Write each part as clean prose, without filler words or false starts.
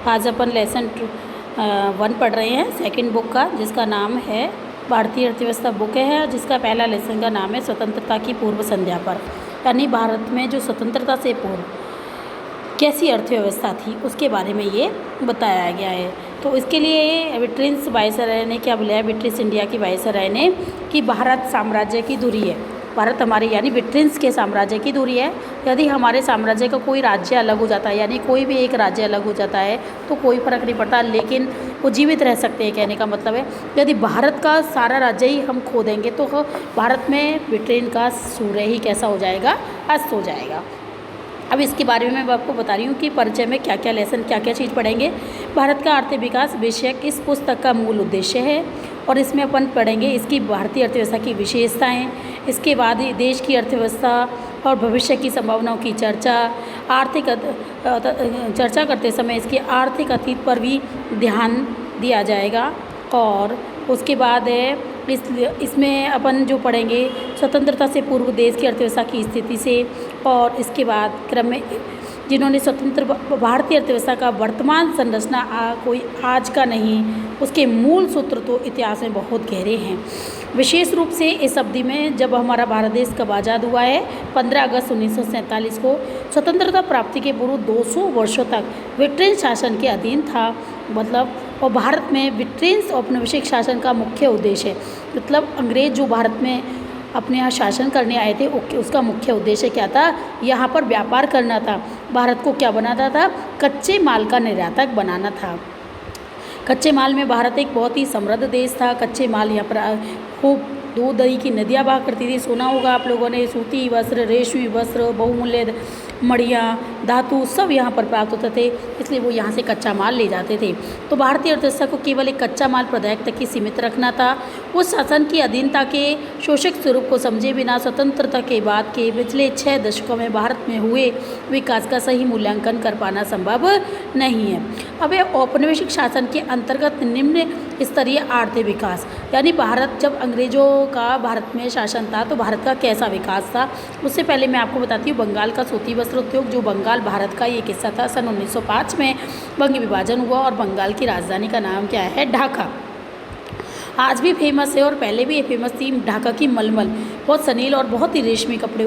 आज अपन लेसन 1 पढ़ रहे हैं सेकंड बुक का, जिसका नाम है भारतीय अर्थव्यवस्था बुक है, जिसका पहला लेसन का नाम है स्वतंत्रता की पूर्व संध्या पर। यानी भारत में जो स्वतंत्रता से पूर्व कैसी अर्थव्यवस्था थी उसके बारे में ये बताया गया है। तो इसके लिए विट्रिन्स वायसराय ने क्या बोला है, ब्रिटिश इंडिया की वायसराय ने, कि भारत साम्राज्य की धुरी है। भारत हमारे यानी ब्रिटेन्स के साम्राज्य की धुरी है। यदि हमारे साम्राज्य का कोई राज्य अलग हो जाता है, यानी कोई भी एक राज्य अलग हो जाता है, तो कोई फ़र्क नहीं पड़ता, लेकिन वो जीवित रह सकते हैं। कहने का मतलब है यदि भारत का सारा राज्य ही हम खो देंगे तो भारत में ब्रिटेन का सूर्य ही कैसा हो जाएगा, अस्त हो जाएगा। अब इसके बारे में मैं आपको बता रही हूँ कि परिचय में क्या क्या लेसन, क्या क्या चीज़ पढ़ेंगे। भारत का आर्थिक विकास विषयक इस पुस्तक का मूल उद्देश्य है, और इसमें अपन पढ़ेंगे इसकी भारतीय अर्थव्यवस्था की विशेषताएं, इसके बाद देश की अर्थव्यवस्था और भविष्य की संभावनाओं की चर्चा, चर्चा करते समय इसके आर्थिक अतीत पर भी ध्यान दिया जाएगा। और उसके बाद इसमें अपन जो पढ़ेंगे स्वतंत्रता से पूर्व देश की अर्थव्यवस्था की स्थिति से, और इसके बाद क्रम में जिन्होंने स्वतंत्र भारतीय अर्थव्यवस्था का वर्तमान संरचना कोई आज का नहीं, उसके मूल सूत्र तो इतिहास में बहुत गहरे हैं। विशेष रूप से इस अवधि में जब हमारा भारत देश कब आज़ाद हुआ है, 15 अगस्त 1947 को, स्वतंत्रता प्राप्ति के पूर्व 200 वर्षों तक ब्रिटेन शासन के अधीन था। मतलब और भारत में ब्रिटेन औपनिवेशिक शासन का मुख्य उद्देश्य है, मतलब अंग्रेज जो भारत में अपने यहाँ शासन करने आए थे, उसका मुख्य उद्देश्य क्या था, यहाँ पर व्यापार करना था। भारत को क्या बनाना था, कच्चे माल का निर्यातक बनाना था। कच्चे माल में भारत एक बहुत ही समृद्ध देश था। कच्चे माल यहाँ पर खूब दूध दही की नदियाँ बहा करती थी। सुना होगा आप लोगों ने, सूती वस्त्र, रेशमी वस्त्र, बहुमूल्य मड़ियाँ, धातु सब यहाँ पर प्राप्त होते थे, इसलिए वो यहाँ से कच्चा माल ले जाते थे। तो भारतीय अर्थव्यवस्था को केवल एक कच्चा माल प्रदायक तक ही सीमित रखना था। उस शासन की अधीनता के शोषक स्वरूप को समझे बिना स्वतंत्रता के बाद के पिछले 6 दशकों में भारत में हुए विकास का सही मूल्यांकन कर पाना संभव नहीं है। अब औपनिवेशिक शासन के अंतर्गत निम्न स्तरीय आर्थिक विकास, यानी भारत जब अंग्रेजों का भारत में शासन था तो भारत का कैसा विकास था। उससे पहले मैं आपको बताती हूँ बंगाल का सूती वस्त्र उद्योग, जो बंगाल भारत का ये किस्सा था। सन 1905 में बंग विभाजन हुआ और बंगाल की राजधानी का नाम क्या है, ढाका। आज भी फेमस है और पहले भी ये फेमस थी। ढाका की मलमल बहुत सनील और बहुत ही रेशमी कपड़े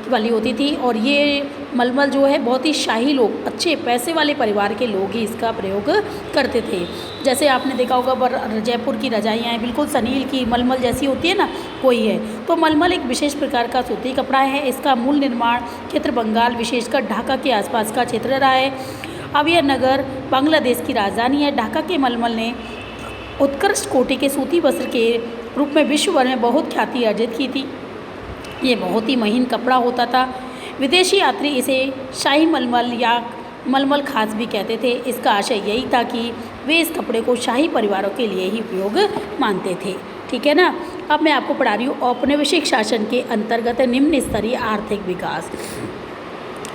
वाली होती थी, और ये मलमल जो है बहुत ही शाही लोग, अच्छे पैसे वाले परिवार के लोग ही इसका प्रयोग करते थे। जैसे आपने देखा होगा जयपुर की रजाइयाँ हैं, बिल्कुल सनील की मलमल जैसी होती है ना, कोई है। तो मलमल एक विशेष प्रकार का सूती कपड़ा है। इसका मूल निर्माण क्षेत्र बंगाल, विशेषकर ढाका के आसपास का क्षेत्र रहा है। अब यह नगर बांग्लादेश की राजधानी है। ढाका के मलमल ने उत्कृष्ट कोटि के सूती वस्त्र के रूप में विश्व भर में बहुत ख्याति अर्जित की थी। ये बहुत ही महीन कपड़ा होता था। विदेशी यात्री इसे शाही मलमल या मलमल खास भी कहते थे। इसका आशय यही था कि वे इस कपड़े को शाही परिवारों के लिए ही उपयोग मानते थे। ठीक है ना। अब मैं आपको पढ़ा रही हूँ औपनिवेशिक शासन के अंतर्गत निम्न स्तरीय आर्थिक विकास।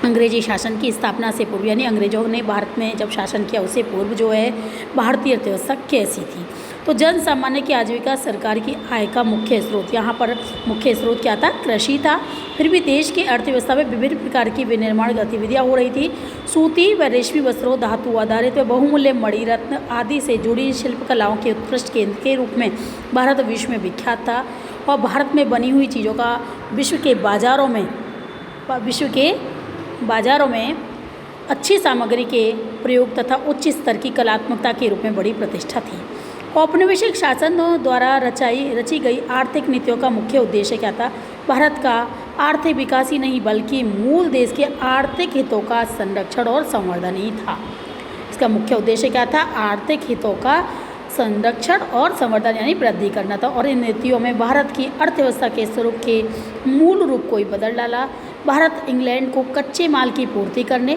अंग्रेजी शासन की स्थापना से पूर्व, यानी अंग्रेजों ने भारत में जब शासन किया उससे पूर्व जो है भारतीय अर्थव्यवस्था कैसी थी। तो जन सामान्य की आजीविका सरकार की आय का मुख्य स्रोत, यहाँ पर मुख्य स्रोत क्या था, कृषि था। फिर भी देश की अर्थव्यवस्था में विभिन्न प्रकार की विनिर्माण गतिविधियाँ हो रही थी। सूती व रेशमी वस्त्रों, धातु आधारित व बहुमूल्य मणि रत्न आदि से जुड़ी शिल्प कलाओं के उत्कृष्ट केंद्र के रूप में भारत विश्व में विख्यात था। और भारत में बनी हुई चीज़ों का विश्व के बाज़ारों में अच्छी सामग्री के प्रयोग तथा उच्च स्तर की कलात्मकता के रूप में बड़ी प्रतिष्ठा थी। औपनिवेशिक शासन द्वारा रची गई आर्थिक नीतियों का मुख्य उद्देश्य क्या था, भारत का आर्थिक विकास ही नहीं बल्कि मूल देश के आर्थिक हितों का संरक्षण और संवर्धन ही था। इसका मुख्य उद्देश्य क्या था, आर्थिक हितों का संरक्षण और संवर्धन यानी वृद्धि करना था। और इन नीतियों में भारत की अर्थव्यवस्था के स्वरूप के मूल रूप को ही बदल डाला। भारत इंग्लैंड को कच्चे माल की पूर्ति करने,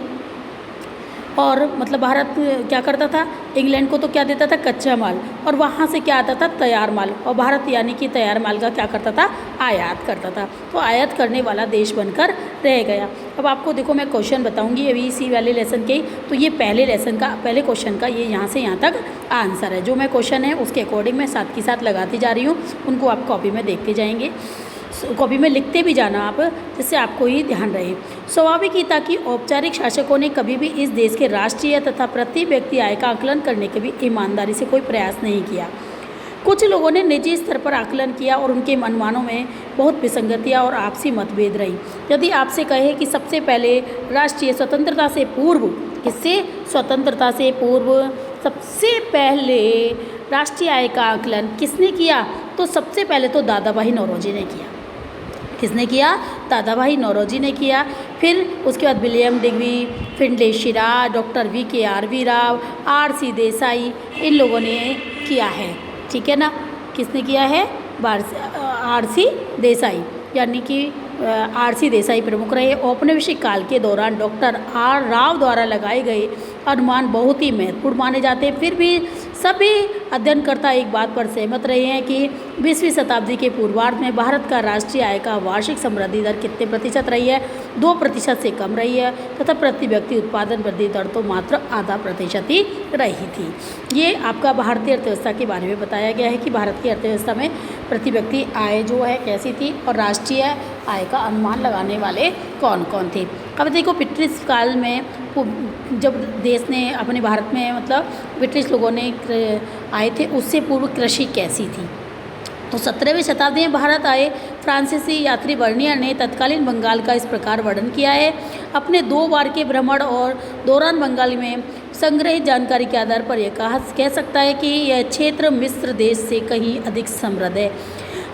और मतलब भारत क्या करता था, इंग्लैंड को तो क्या देता था, कच्चा माल, और वहाँ से क्या आता था, तैयार माल। और भारत यानी कि तैयार माल का क्या करता था, आयात करता था। तो आयात करने वाला देश बनकर रह गया। अब आपको देखो मैं क्वेश्चन बताऊंगी अभी इसी वाले लेसन के। तो ये पहले क्वेश्चन का ये यहाँ से यहाँ तक आंसर है। जो मैं क्वेश्चन है उसके अकॉर्डिंग मैं साथ के साथ लगाती जा रही हूँ, उनको आप कॉपी में देखते जाएंगे। कॉपी में लिखते भी जाना आप, जिससे आपको ही ध्यान रहे। स्वाभाविक ही था कि औपचारिक शासकों ने कभी भी इस देश के राष्ट्रीय तथा प्रति व्यक्ति आय का आकलन करने के भी ईमानदारी से कोई प्रयास नहीं किया। कुछ लोगों ने निजी स्तर पर आकलन किया और उनके अनुमानों में बहुत विसंगतियाँ और आपसी मतभेद रही। यदि आपसे कहे कि सबसे पहले राष्ट्रीय स्वतंत्रता से पूर्व, किससे स्वतंत्रता से पूर्व सबसे पहले राष्ट्रीय आय का आकलन किसने किया, तो सबसे पहले तो दादा भाई नौरोजी ने किया। किसने किया? दादा भाई नौरोजी ने किया। फिर उसके बाद William Digby, Findlay Shirras, doctor VKRV Rao, RC Desai, इन लोगों ने किया है। ठीक है ना, किसने किया है? RC देसाई, यानी कि RC देसाई प्रमुख रहे। औपनिवेशिक काल के दौरान डॉक्टर R राव द्वारा लगाए गए अनुमान बहुत ही महत्वपूर्ण माने जाते हैं। फिर भी सभी अध्ययनकर्ता एक बात पर सहमत रहे हैं कि 20वीं शताब्दी के पूर्वार्ध में भारत का राष्ट्रीय आय का वार्षिक समृद्धि दर कितने प्रतिशत रही है? 2% से कम रही है, तथा प्रति व्यक्ति उत्पादन वृद्धि दर तो मात्र आधा प्रतिशत ही रही थी। ये आपका भारतीय अर्थव्यवस्था के बारे में बताया गया है कि भारत की अर्थव्यवस्था में प्रति व्यक्ति आय जो है कैसी थी और राष्ट्रीय आय का अनुमान लगाने वाले कौन कौन थे। अब देखो, ब्रिटिश काल में जब देश ने अपने भारत में मतलब ब्रिटिश लोगों ने आए थे, उससे पूर्व कृषि कैसी थी? तो 17वीं शताब्दी में भारत आए फ्रांसीसी यात्री बर्नियर ने तत्कालीन बंगाल का इस प्रकार वर्णन किया है। अपने 2 बार के भ्रमण और दौरान बंगाल में संग्रहित जानकारी के आधार पर यह कह सकता है कि यह क्षेत्र मिस्र देश से कहीं अधिक समृद्ध है।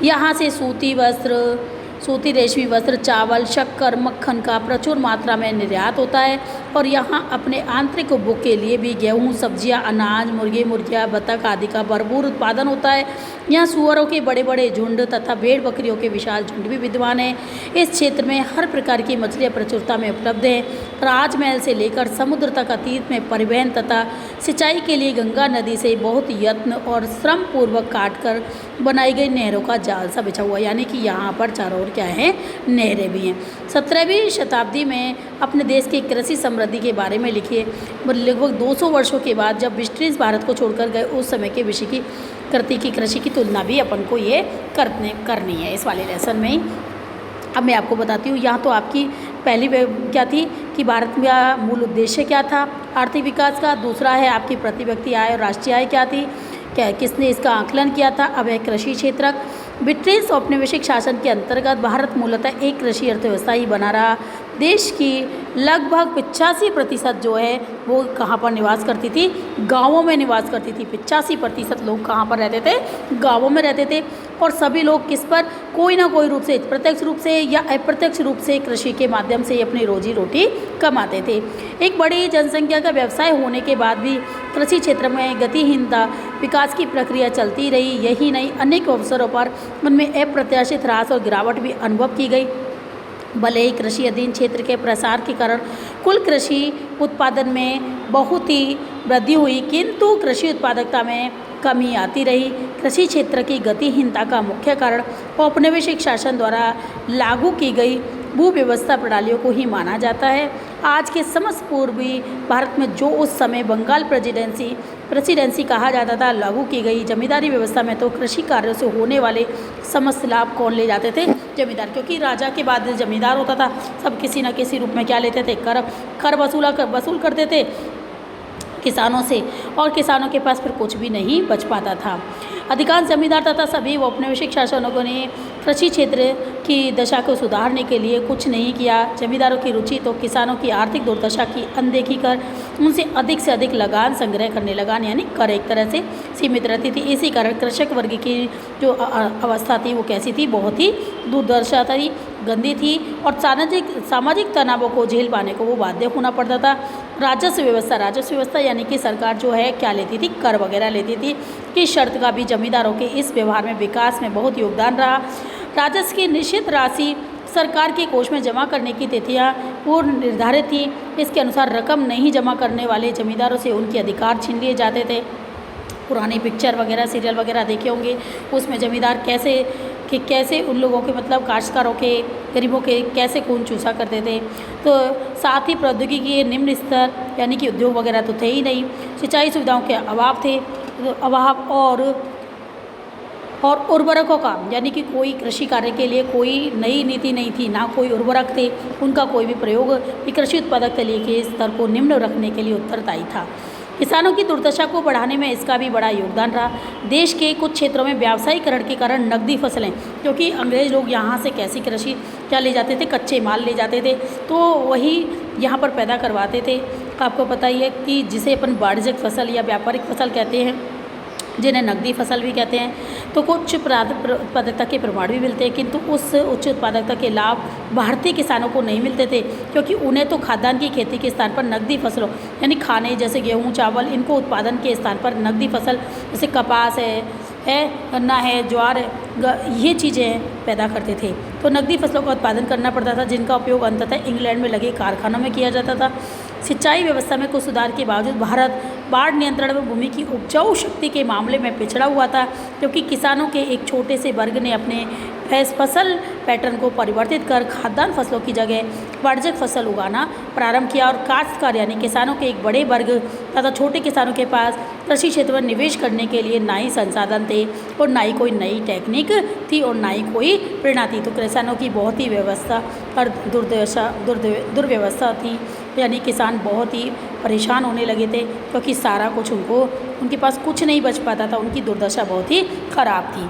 यहाँ से सूती रेशमी वस्त्र, चावल, शक्कर, मक्खन का प्रचुर मात्रा में निर्यात होता है और यहाँ अपने आंतरिक उपभोग के लिए भी गेहूँ, सब्जियाँ, अनाज, मुर्गे, मुर्गियाँ, बतख आदि का भरपूर उत्पादन होता है। यहाँ सुअरों के बड़े बड़े झुंड तथा भेड़ बकरियों के विशाल झुंड भी विद्यमान हैं। इस क्षेत्र में हर प्रकार की मछलियाँ प्रचुरता में उपलब्ध हैं। राजमहल से लेकर समुद्र तक अतीत में परिवहन तथा सिंचाई के लिए गंगा नदी से बहुत यत्न और श्रम पूर्वक काटकर बनाई गई नहरों का जाल सा बिछा हुआ, यानी कि यहाँ पर चारों ओर क्या है? नहरें भी हैं। 17वीं शताब्दी में अपने देश की कृषि समृद्धि के बारे में लिखिए। लगभग 200 वर्षों के बाद जब ब्रिटिश भारत को छोड़कर गए, उस समय के विषय की कृषि की तुलना भी अपन को ये करनी है इस वाले लेसन में ही। अब मैं आपको बताती हूँ, यहाँ तो आपकी पहली क्या थी कि भारत का मूल उद्देश्य क्या था आर्थिक विकास का। दूसरा है आपकी प्रति व्यक्ति आय और राष्ट्रीय आय क्या थी, किसने इसका आकलन किया था। अब है कृषि क्षेत्रक। ब्रिटिश औपनिवेशिक शासन के अंतर्गत भारत मूलतः एक कृषि अर्थव्यवस्था ही बना रहा। देश की लगभग 85% जो है वो कहाँ पर निवास करती थी? गाँवों में निवास करती थी। 85% लोग कहाँ पर रहते थे? गाँवों में रहते थे। और सभी लोग किस पर? कोई ना कोई रूप से, प्रत्यक्ष रूप से या अप्रत्यक्ष रूप से कृषि के माध्यम से अपनी रोजी रोटी कमाते थे। एक बड़ी जनसंख्या का व्यवसाय होने के बाद भी कृषि क्षेत्र में गतिहीनता, विकास की प्रक्रिया चलती रही। यही नहीं, अनेक अवसरों पर उनमें अप्रत्याशित ह्रास और गिरावट भी अनुभव की गई। भले ही कृषि अधीन क्षेत्र के प्रसार के कारण कुल कृषि उत्पादन में बहुत ही वृद्धि हुई, किंतु कृषि उत्पादकता में कमी आती रही। कृषि क्षेत्र की गतिहीनता का मुख्य कारण औपनिवेशिक शासन द्वारा लागू की गई भूव्यवस्था प्रणालियों को ही जाता है। आज के समस्त पूर्वी भारत में जो उस समय बंगाल प्रेसिडेंसी कहा जाता था, लागू की गई जमींदारी व्यवस्था में तो कृषि कार्यों से होने वाले समस्त लाभ कौन ले जाते थे? जमींदार, क्योंकि राजा के बाद जमींदार होता था, सब किसी न किसी रूप में क्या लेते थे? कर वसूल करते थे किसानों से, और किसानों के पास फिर कुछ भी नहीं बच पाता था। अधिकांश जमींदार तथा सभी औपनिवेशिक शासकों ने कृषि क्षेत्र की दशा को सुधारने के लिए कुछ नहीं किया। जमींदारों की रुचि तो किसानों की आर्थिक दुर्दशा की अनदेखी कर उनसे अधिक से अधिक लगान संग्रह करने लगान यानी कर एक तरह से सीमित रहती थी। इसी कारण कृषक वर्ग की जो अवस्था थी वो कैसी थी? बहुत ही दुर्दशा थी, गंदी थी, और सामाजिक तनावों को झेल पाने को वो बाध्य होना पड़ता था। राजस्व व्यवस्था यानी कि सरकार जो है क्या लेती थी? कर वगैरह लेती थी। की शर्त का भी जमींदारों के इस व्यवहार में विकास में बहुत योगदान रहा। राजस्व की निश्चित राशि सरकार के कोष में जमा करने की तिथियां पूर्व निर्धारित थी। इसके अनुसार रकम नहीं जमा करने वाले जमींदारों से उनके अधिकार छीन लिए जाते थे। पुरानी पिक्चर वगैरह, सीरियल वगैरह देखे होंगे, उसमें जमींदार कैसे उन लोगों के मतलब काश्तकारों के, गरीबों के कैसे खून चूसा करते थे। तो साथ ही प्रौद्योगिकी के निम्न स्तर यानी कि उद्योग वगैरह तो थे ही नहीं। सिंचाई सुविधाओं के अभाव और और उर्वरकों का, यानी कि कोई कृषि कार्य के लिए कोई नई नीति नहीं थी, ना कोई उर्वरक थे, उनका कोई भी प्रयोग कृषि उत्पादक तरीके के स्तर को निम्न रखने के लिए उत्तरदायी था। किसानों की दुर्दशा को बढ़ाने में इसका भी बड़ा योगदान रहा। देश के कुछ क्षेत्रों में व्यावसायीकरण के कारण नकदी फसलें, क्योंकि अंग्रेज लोग यहाँ से कैसी कृषि क्या ले जाते थे, कच्चे माल ले जाते थे, तो वही यहाँ पर पैदा करवाते थे। आपको पता ही है कि जिसे अपन वाणिज्यिक फसल या व्यापारिक फसल कहते हैं, जिन्हें नकदी फसल भी कहते हैं, तो कुछ उत्पादकता के प्रमाण भी मिलते हैं, किंतु उस उच्च उत्पादकता के लाभ भारतीय किसानों को नहीं मिलते थे, क्योंकि उन्हें तो खाद्यान्न की खेती के स्थान पर नकदी फसलों यानी खाने जैसे गेहूँ चावल, इनको उत्पादन के स्थान पर नकदी फसल जैसे कपास है गन्ना है, ज्वार है, ये चीज़ें पैदा करते थे। तो नकदी फसलों का उत्पादन करना पड़ता था, जिनका उपयोग अंततः इंग्लैंड में लगे कारखानों में किया जाता था। सिंचाई व्यवस्था में कुछ सुधार के बावजूद भारत बाढ़ नियंत्रण में भूमि की उपजाऊ शक्ति के मामले में पिछड़ा हुआ था, क्योंकि किसानों के एक छोटे से वर्ग ने अपने फसल पैटर्न को परिवर्तित कर खाद्यान्न फसलों की जगह वाणिज्यिक फसल उगाना प्रारंभ किया, और काश्तकार यानी किसानों के एक बड़े वर्ग तथा छोटे किसानों के पास कृषि क्षेत्र में निवेश करने के लिए ना ही संसाधन थे और ना ही कोई नई टेक्निक थी और ना ही कोई प्रेरणा थी। तो किसानों की बहुत ही व्यवस्था और दुर्व्यवस्था थी, यानी किसान बहुत ही परेशान होने लगे थे, क्योंकि सारा कुछ उनके पास कुछ नहीं बच पाता था, उनकी दुर्दशा बहुत ही खराब थी।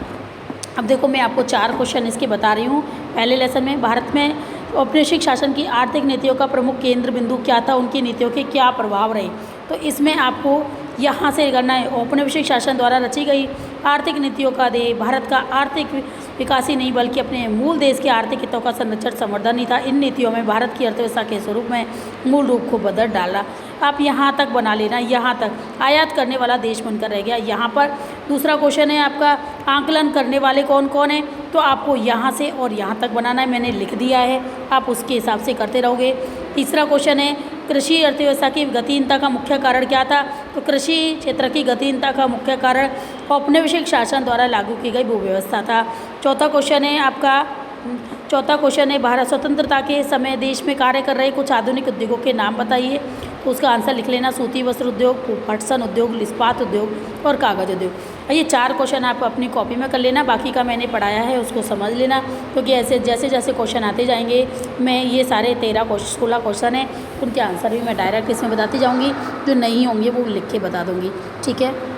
अब देखो, मैं आपको 4 क्वेश्चन इसके बता रही हूँ। पहले लेसन में भारत में औपनिवेशिक शासन की आर्थिक नीतियों का प्रमुख केंद्र बिंदु क्या था, उनकी नीतियों के क्या प्रभाव रहे। तो इसमें आपको यहाँ से करना है, औपनिवेशिक शासन द्वारा रची गई आर्थिक नीतियों का दे भारत का आर्थिक विकास ही नहीं बल्कि अपने मूल देश के आर्थिक हितों का संरक्षण संवर्धन ही था। इन नीतियों में भारत की अर्थव्यवस्था के स्वरूप में मूल रूप को बदल डाला। आप यहाँ तक बना लेना, यहाँ तक आयात करने वाला देश बनकर रह गया। यहाँ पर दूसरा क्वेश्चन है आपका, आंकलन करने वाले कौन कौन है, तो आपको यहाँ से और यहाँ तक बनाना है, मैंने लिख दिया है, आप उसके हिसाब से करते रहोगे। तीसरा क्वेश्चन है, कृषि अर्थव्यवस्था की गतिहीनता का मुख्य कारण क्या था, तो कृषि क्षेत्र की गतिहीनता का मुख्य कारण औपनिवेशिक शासन द्वारा लागू की गई भूव्यवस्था था। चौथा क्वेश्चन है भारत स्वतंत्रता के समय देश में कार्य कर रहे कुछ आधुनिक उद्योगों के नाम बताइए। तो उसका आंसर लिख लेना, सूती वस्त्र उद्योग, पटसन उद्योग, इस्पात उद्योग और कागज उद्योग। ये 4 क्वेश्चन आप अपनी कॉपी में कर लेना, बाकी का मैंने पढ़ाया है उसको समझ लेना, क्योंकि ऐसे जैसे जैसे क्वेश्चन आते जाएंगे मैं ये सारे 16 क्वेश्चन हैं, उनके आंसर भी मैं डायरेक्ट इसमें बताती जाऊँगी, जो नहीं होंगे वो लिख के बता दूँगी। ठीक है।